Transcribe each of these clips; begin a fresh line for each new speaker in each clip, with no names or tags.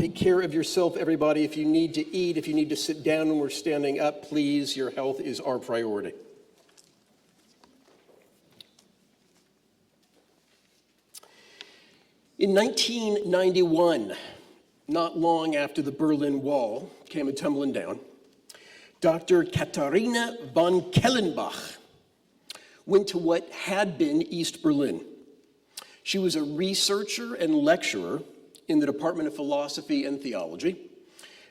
Take care of yourself, everybody. If you need to eat, if you need to sit down when we're standing up, please, your health is our priority. In 1991, not long after the Berlin Wall came a-tumbling down, Dr. Katharina von Kellenbach went to what had been East Berlin. She was a researcher and lecturer in the Department of Philosophy and Theology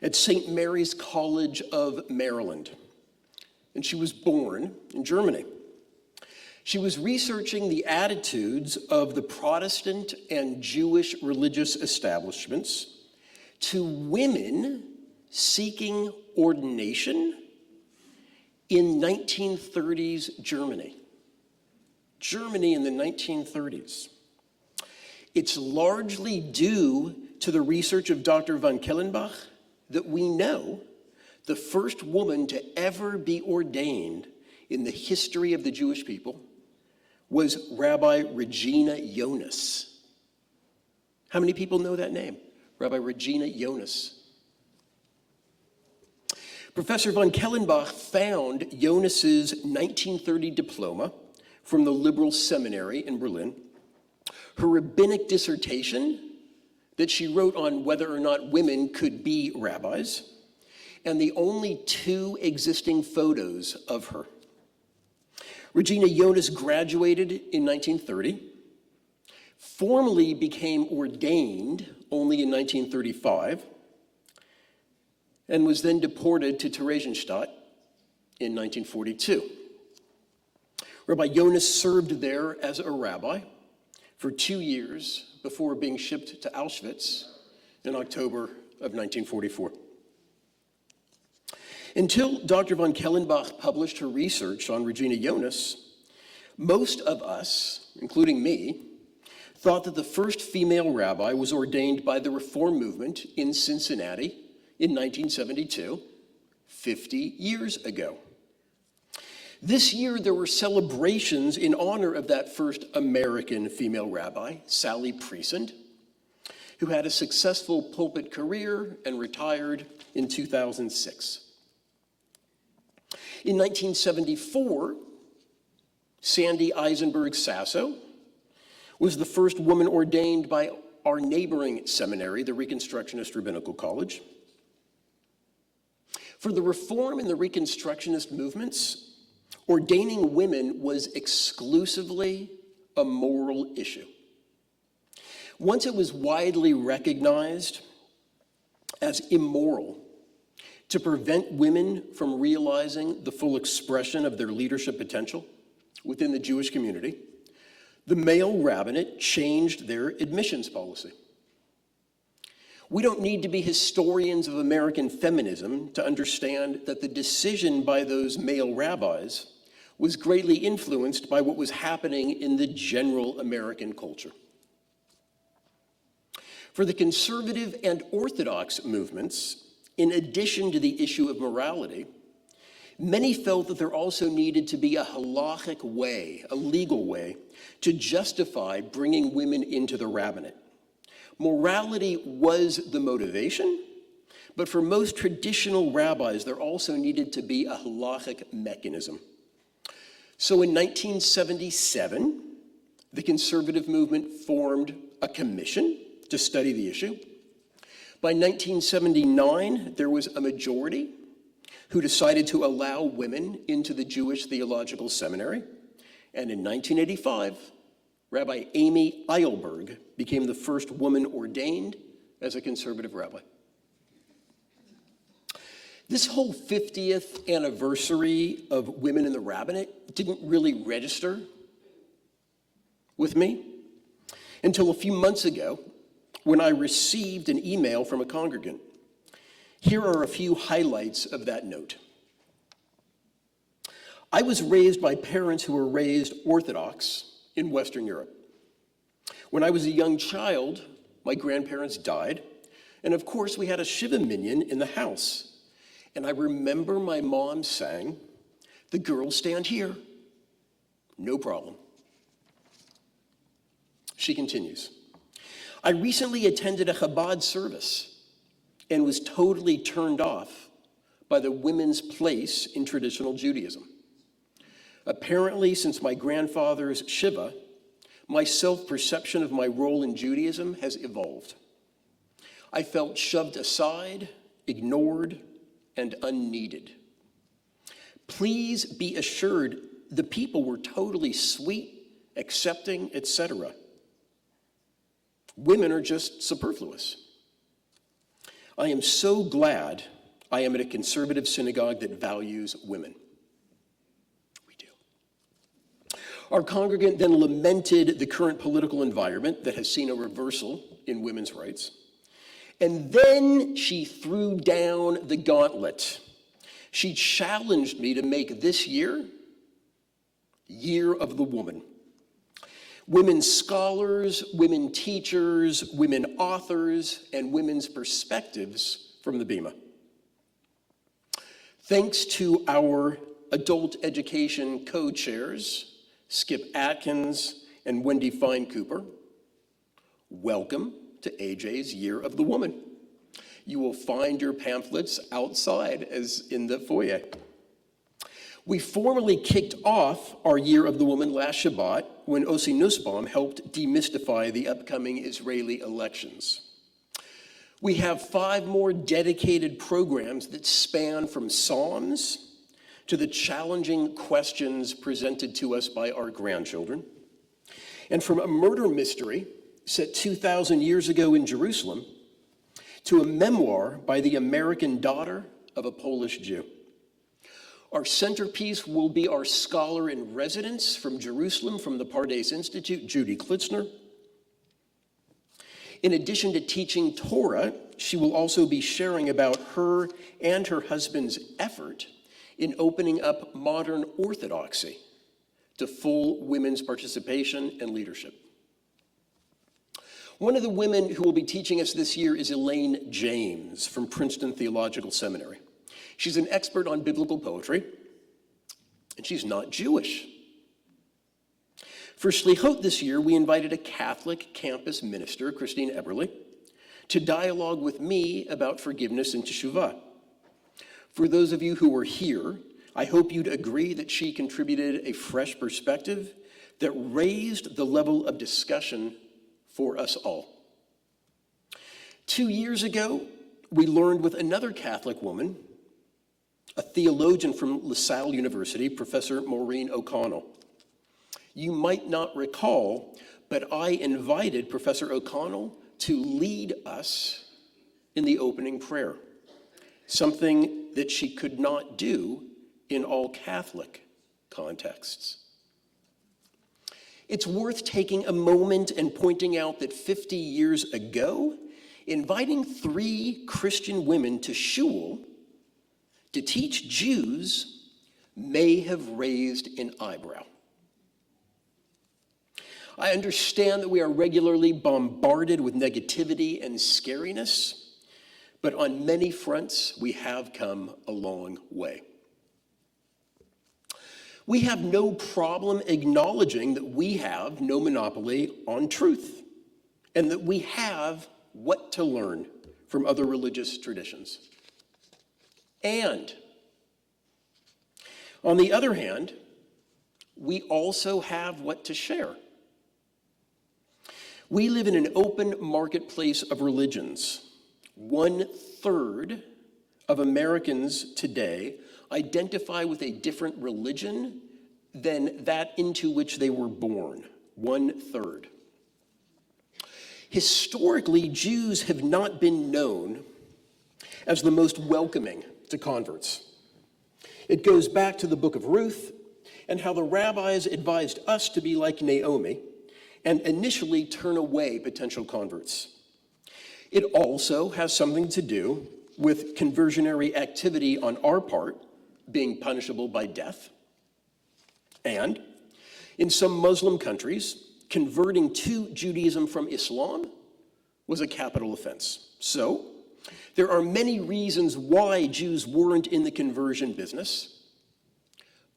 at St. Mary's College of Maryland. And she was born in Germany. She was researching the attitudes of the Protestant and Jewish religious establishments to women seeking ordination in 1930s Germany. Germany in the 1930s. It's largely due to the research of Dr. von Kellenbach that we know the first woman to ever be ordained in the history of the Jewish people was Rabbi Regina Jonas. How many people know that name? Rabbi Regina Jonas. Professor von Kellenbach found Jonas's 1930 diploma from the liberal seminary in Berlin, her rabbinic dissertation that she wrote on whether or not women could be rabbis, and the only two existing photos of her. Regina Jonas graduated in 1930, formally became ordained only in 1935, and was then deported to Theresienstadt in 1942. Rabbi Jonas served there as a rabbi for 2 years before being shipped to Auschwitz in October of 1944. Until Dr. von Kellenbach published her research on Regina Jonas, most of us, including me, thought that the first female rabbi was ordained by the Reform movement in Cincinnati in 1972, 50 years ago. This year, there were celebrations in honor of that first American female rabbi, Sally Priesand, who had a successful pulpit career and retired in 2006. In 1974, Sandy Eisenberg Sasso was the first woman ordained by our neighboring seminary, the Reconstructionist Rabbinical College. For the Reform and the Reconstructionist movements, ordaining women was exclusively a moral issue. Once it was widely recognized as immoral to prevent women from realizing the full expression of their leadership potential within the Jewish community, the male rabbinate changed their admissions policy. We don't need to be historians of American feminism to understand that the decision by those male rabbis was greatly influenced by what was happening in the general American culture. For the conservative and Orthodox movements, in addition to the issue of morality, many felt that there also needed to be a halachic way, a legal way, to justify bringing women into the rabbinate. Morality was the motivation, but for most traditional rabbis, there also needed to be a halachic mechanism. So in 1977, the conservative movement formed a commission to study the issue. By 1979, there was a majority who decided to allow women into the Jewish Theological Seminary. And in 1985, Rabbi Amy Eilberg became the first woman ordained as a conservative rabbi. This whole 50th anniversary of women in the rabbinate didn't really register with me until a few months ago when I received an email from a congregant. Here are a few highlights of that note. I was raised by parents who were raised Orthodox in Western Europe. When I was a young child, my grandparents died, and of course we had a Shiva minyan in the house. And I remember my mom saying, "The girls stand here." No problem. She continues, "I recently attended a Chabad service and was totally turned off by the women's place in traditional Judaism. Apparently, since my grandfather's Shiva, my self-perception of my role in Judaism has evolved. I felt shoved aside, ignored, and unneeded. Please be assured the people were totally sweet, accepting, etc. Women are just superfluous. I am so glad I am at a conservative synagogue that values women. We do. Our congregant then lamented the current political environment that has seen a reversal in women's rights. And then she threw down the gauntlet. She challenged me to make this year Year of the Woman. Women scholars, women teachers, women authors, and women's perspectives from the Bema. Thanks to our adult education co-chairs, Skip Atkins and Wendy Fine-Cooper, welcome to AJ's Year of the Woman. You will find your pamphlets outside as in the foyer. We formally kicked off our Year of the Woman last Shabbat when Ossi Nussbaum helped demystify the upcoming Israeli elections. We have 5 more dedicated programs that span from Psalms to the challenging questions presented to us by our grandchildren, and from a murder mystery set 2,000 years ago in Jerusalem to a memoir by the American daughter of a Polish Jew. Our centerpiece will be our scholar in residence from Jerusalem from the Pardes Institute, Judy Klitzner. In addition to teaching Torah, she will also be sharing about her and her husband's effort in opening up modern orthodoxy to full women's participation and leadership. One of the women who will be teaching us this year is Elaine James from Princeton Theological Seminary. She's an expert on biblical poetry, and she's not Jewish. For Shlichot this year, we invited a Catholic campus minister, Christine Eberle, to dialogue with me about forgiveness and teshuvah. For those of you who were here, I hope you'd agree that she contributed a fresh perspective that raised the level of discussion for us all. 2 years ago, we learned with another Catholic woman, a theologian from LaSalle University, Professor Maureen O'Connell. You might not recall, but I invited Professor O'Connell to lead us in the opening prayer, something that she could not do in all Catholic contexts. It's worth taking a moment and pointing out that 50 years ago, inviting 3 Christian women to shul to teach Jews may have raised an eyebrow. I understand that we are regularly bombarded with negativity and scariness, but on many fronts, we have come a long way. We have no problem acknowledging that we have no monopoly on truth and that we have what to learn from other religious traditions. And on the other hand, we also have what to share. We live in an open marketplace of religions. 1/3 of Americans today identify with a different religion than that into which they were born. 1/3. Historically, Jews have not been known as the most welcoming to converts. It goes back to the book of Ruth and how the rabbis advised us to be like Naomi and initially turn away potential converts. It also has something to do with conversionary activity on our part being punishable by death. And in some Muslim countries, converting to Judaism from Islam was a capital offense. So there are many reasons why Jews weren't in the conversion business,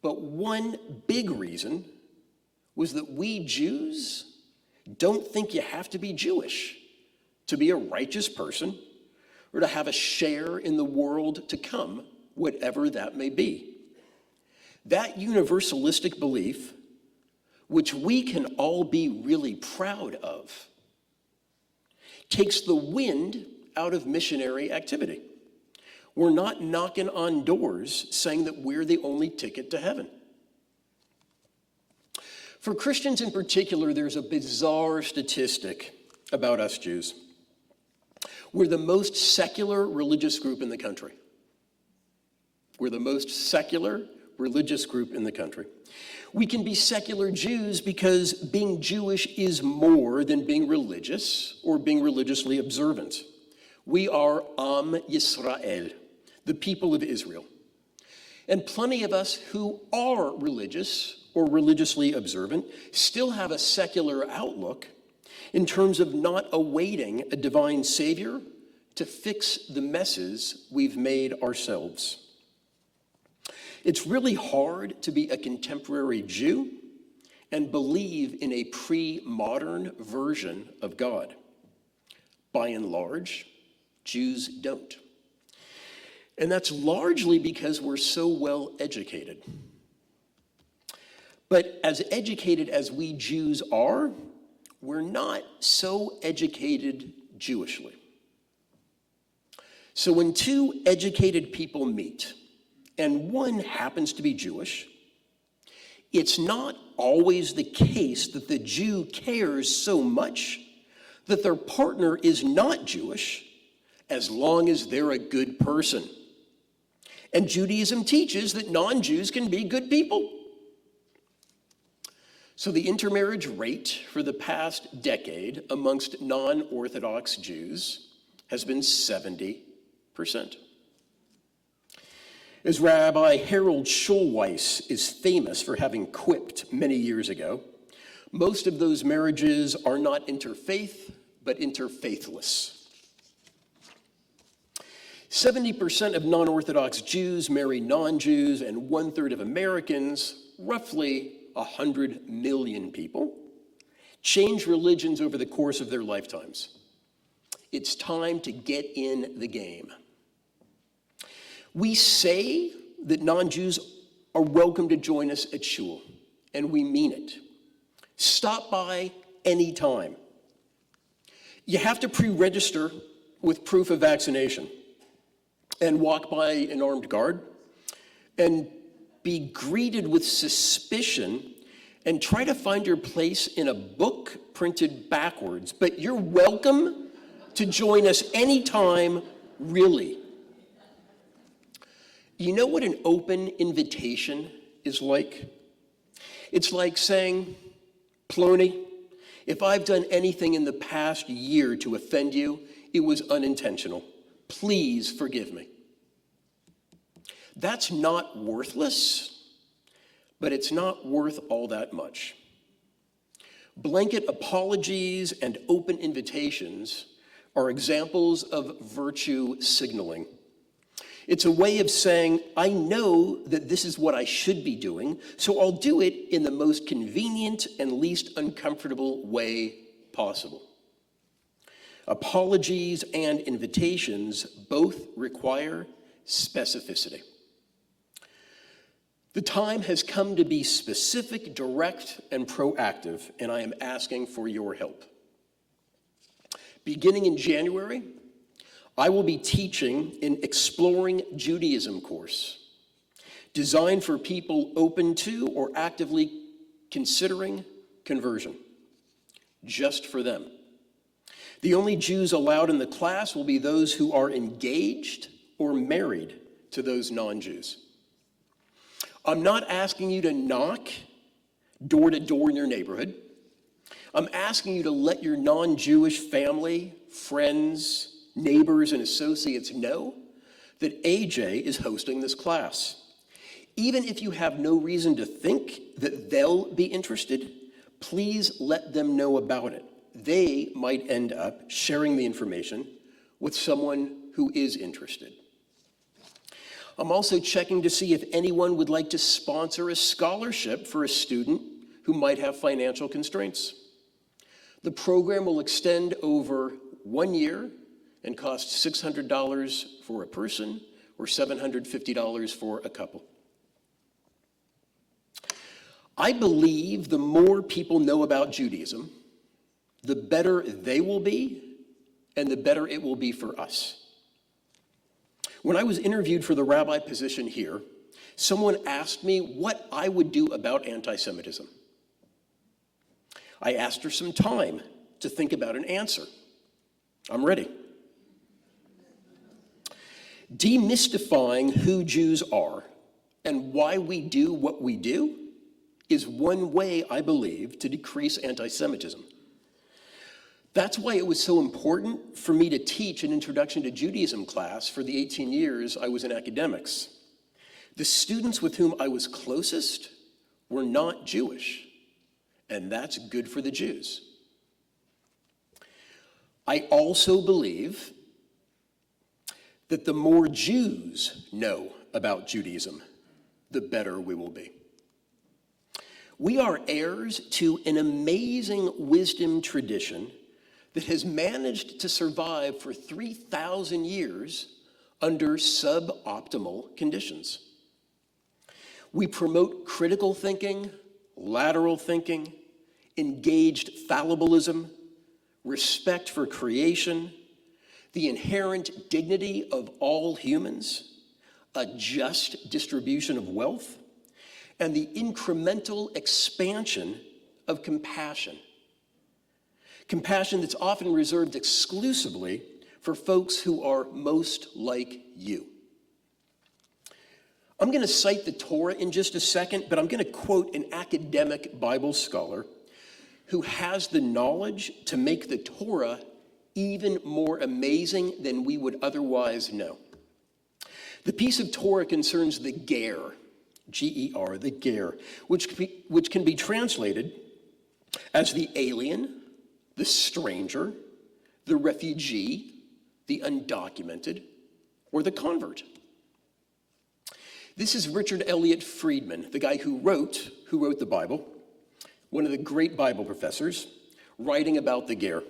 but one big reason was that we Jews don't think you have to be Jewish to be a righteous person or to have a share in the world to come, whatever that may be. That universalistic belief, which we can all be really proud of, takes the wind out of missionary activity. We're not knocking on doors saying that we're the only ticket to heaven. For Christians in particular, there's a bizarre statistic about us Jews. We're the most secular religious group in the country. We're the most secular religious group in the country. We can be secular Jews because being Jewish is more than being religious or being religiously observant. We are Am Yisrael, the people of Israel. And plenty of us who are religious or religiously observant still have a secular outlook in terms of not awaiting a divine Savior to fix the messes we've made ourselves. It's really hard to be a contemporary Jew and believe in a pre-modern version of God. By and large, Jews don't. And that's largely because we're so well educated. But as educated as we Jews are, we're not so educated Jewishly. So when two educated people meet, and one happens to be Jewish, it's not always the case that the Jew cares so much that their partner is not Jewish, as long as they're a good person. And Judaism teaches that non-Jews can be good people. So the intermarriage rate for the past decade amongst non-Orthodox Jews has been 70%. As Rabbi Harold Schulweis is famous for having quipped many years ago, most of those marriages are not interfaith, but interfaithless. 70% of non-Orthodox Jews marry non-Jews, and 1/3 of Americans, roughly 100 million people, change religions over the course of their lifetimes. It's time to get in the game. We say that non-Jews are welcome to join us at shul, and we mean it. Stop by anytime. You have to pre-register with proof of vaccination and walk by an armed guard and be greeted with suspicion and try to find your place in a book printed backwards. But you're welcome to join us anytime, really. You know what an open invitation is like? It's like saying, Plony, if I've done anything in the past year to offend you, it was unintentional. Please forgive me. That's not worthless, but it's not worth all that much. Blanket apologies and open invitations are examples of virtue signaling. It's a way of saying, I know that this is what I should be doing, so I'll do it in the most convenient and least uncomfortable way possible. Apologies and invitations both require specificity. The time has come to be specific, direct, and proactive, and I am asking for your help. Beginning in January, I will be teaching an Exploring Judaism course designed for people open to or actively considering conversion, just for them. The only Jews allowed in the class will be those who are engaged or married to those non-Jews. I'm not asking you to knock door to door in your neighborhood. I'm asking you to let your non-Jewish family, friends, neighbors, and associates know that AJ is hosting this class. Even if you have no reason to think that they'll be interested, please let them know about it. They might end up sharing the information with someone who is interested. I'm also checking to see if anyone would like to sponsor a scholarship for a student who might have financial constraints. The program will extend over 1 year and cost $600 for a person or $750 for a couple. I believe the more people know about Judaism, the better they will be and the better it will be for us. When I was interviewed for the rabbi position here, someone asked me what I would do about anti-Semitism. I asked her some time to think about an answer. I'm ready. Demystifying who Jews are and why we do what we do is one way, I believe, to decrease anti-Semitism. That's why it was so important for me to teach an Introduction to Judaism class for the 18 years I was in academics. The students with whom I was closest were not Jewish, and that's good for the Jews. I also believe that the more Jews know about Judaism, the better we will be. We are heirs to an amazing wisdom tradition that has managed to survive for 3,000 years under suboptimal conditions. We promote critical thinking, lateral thinking, engaged fallibilism, respect for creation, the inherent dignity of all humans, a just distribution of wealth, and the incremental expansion of compassion. Compassion that's often reserved exclusively for folks who are most like you. I'm going to cite the Torah in just a second, but I'm going to quote an academic Bible scholar who has the knowledge to make the Torah even more amazing than we would otherwise know. The piece of Torah concerns the ger, G-E-R, the ger, which can be translated as the alien, the stranger, the refugee, the undocumented, or the convert. This is Richard Elliott Friedman, the guy who wrote the Bible, one of the great Bible professors, writing about the ger.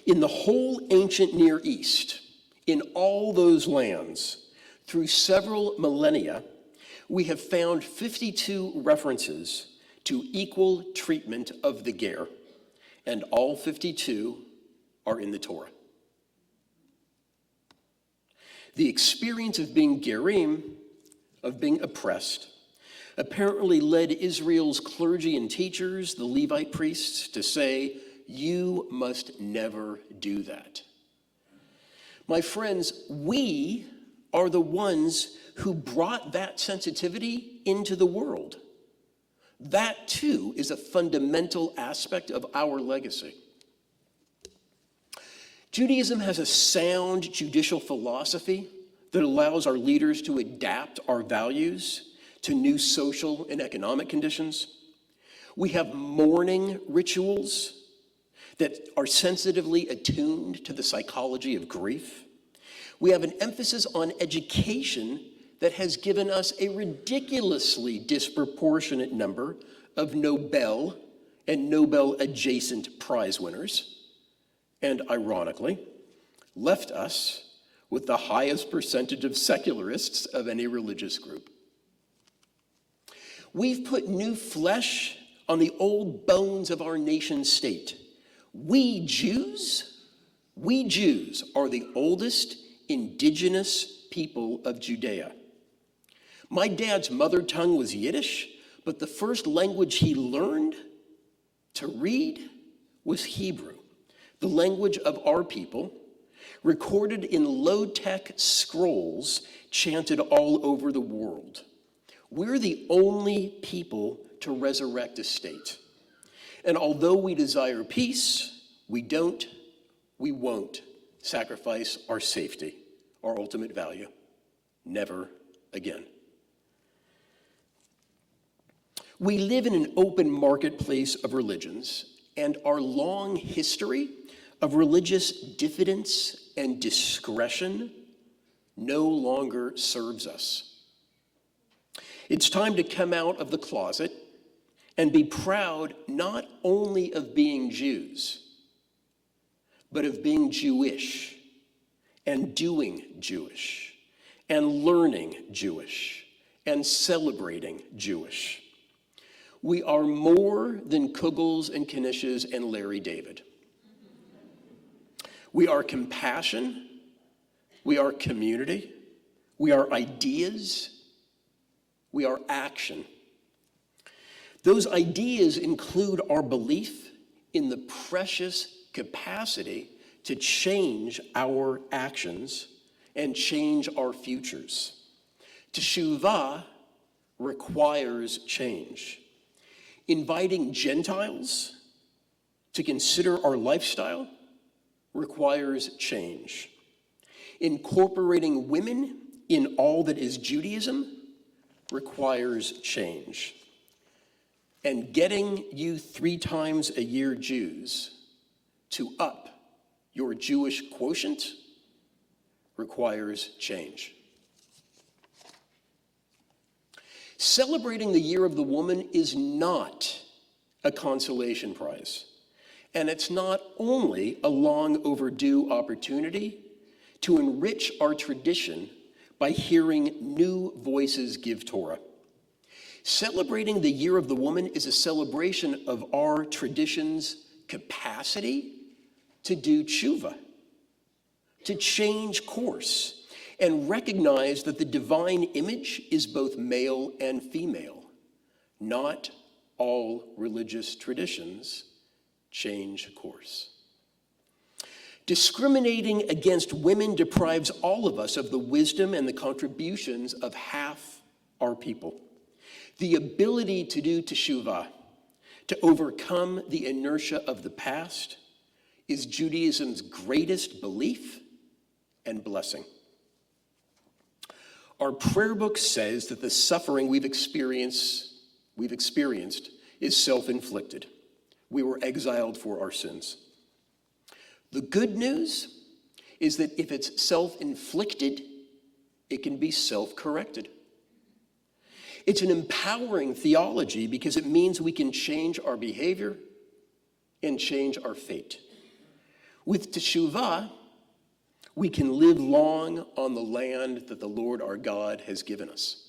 In the whole ancient Near East, in all those lands, through several millennia, we have found 52 references to equal treatment of the ger, and all 52 are in the Torah. The experience of being gerim, of being oppressed, apparently led Israel's clergy and teachers, the Levite priests, to say, "You must never do that." My friends, we are the ones who brought that sensitivity into the world. That, too, is a fundamental aspect of our legacy. Judaism has a sound judicial philosophy that allows our leaders to adapt our values to new social and economic conditions. We have mourning rituals that are sensitively attuned to the psychology of grief. We have an emphasis on education that has given us a ridiculously disproportionate number of Nobel and Nobel-adjacent prize winners, and ironically, left us with the highest percentage of secularists of any religious group. We've put new flesh on the old bones of our nation state. We Jews are the oldest indigenous people of Judea. My dad's mother tongue was Yiddish, but the first language he learned to read was Hebrew, the language of our people, recorded in low-tech scrolls chanted all over the world. We're the only people to resurrect a state. And although we desire peace, we won't sacrifice our safety, our ultimate value. Never again. We live in an open marketplace of religions, and our long history of religious diffidence and discretion no longer serves us. It's time to come out of the closet and be proud not only of being Jews, but of being Jewish and doing Jewish and learning Jewish and celebrating Jewish. We are more than Kugels and Knishes and Larry David. We are compassion, we are community, we are ideas, we are action. Those ideas include our belief in the precious capacity to change our actions and change our futures. Teshuvah requires change. Inviting Gentiles to consider our lifestyle requires change. Incorporating women in all that is Judaism requires change. And getting you 3 times a year Jews to up your Jewish quotient requires change. Celebrating the Year of the Woman is not a consolation prize. And it's not only a long overdue opportunity to enrich our tradition by hearing new voices give Torah. Celebrating the Year of the Woman is a celebration of our tradition's capacity to do tshuva, to change course, and recognize that the divine image is both male and female. Not all religious traditions change course. Discriminating against women deprives all of us of the wisdom and the contributions of half our people. The ability to do teshuvah, to overcome the inertia of the past, is Judaism's greatest belief and blessing. Our prayer book says that the suffering we've experienced is self-inflicted. We were exiled for our sins. The good news is that if it's self-inflicted, it can be self-corrected. It's an empowering theology because it means we can change our behavior and change our fate. With teshuvah, we can live long on the land that the Lord our God has given us.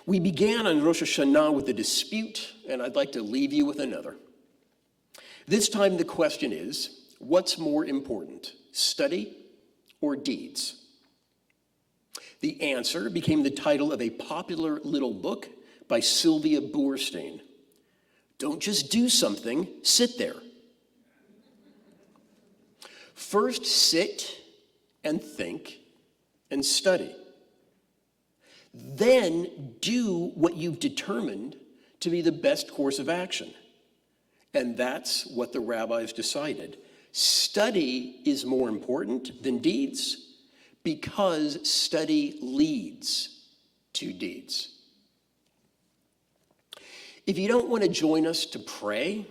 We began on Rosh Hashanah with a dispute, and I'd like to leave you with another. This time the question is, what's more important, study or deeds? The answer became the title of a popular little book by Sylvia Boorstein. Don't just do something, sit there. First sit and think and study. Then do what you've determined to be the best course of action. And that's what the rabbis decided. Study is more important than deeds because study leads to deeds. If you don't want to join us to pray,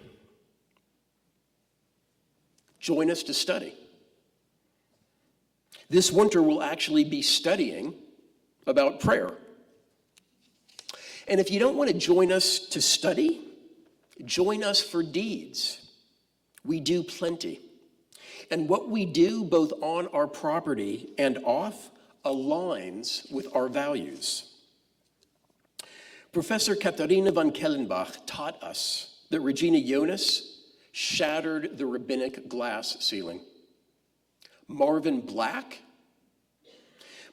join us to study. This winter we'll actually be studying about prayer. And if you don't want to join us to study, join us for deeds. We do plenty. And what we do both on our property and off aligns with our values. Professor Katharina von Kellenbach taught us that Regina Jonas shattered the rabbinic glass ceiling. Marvin Black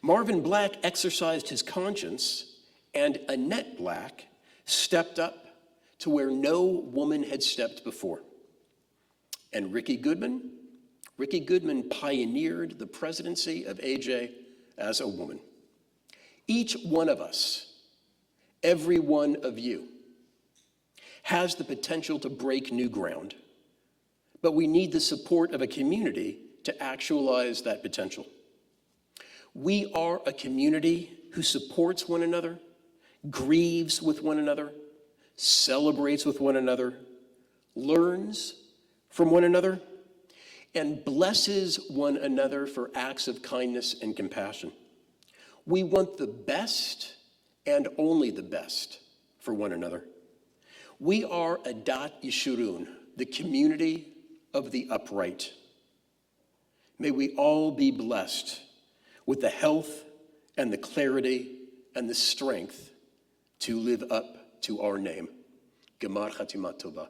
exercised his conscience, and Annette Black stepped up to where no woman had stepped before. And Ricky Goodman pioneered the presidency of AJ as a woman. Each one of us, every one of you, has the potential to break new ground, but we need the support of a community to actualize that potential. We are a community who supports one another, grieves with one another, celebrates with one another, learns from one another, and blesses one another for acts of kindness and compassion. We want the best and only the best for one another. We are Adat Yeshurun, the community of the upright. May we all be blessed with the health and the clarity and the strength to live up to our name. Gemar Chatima Tova.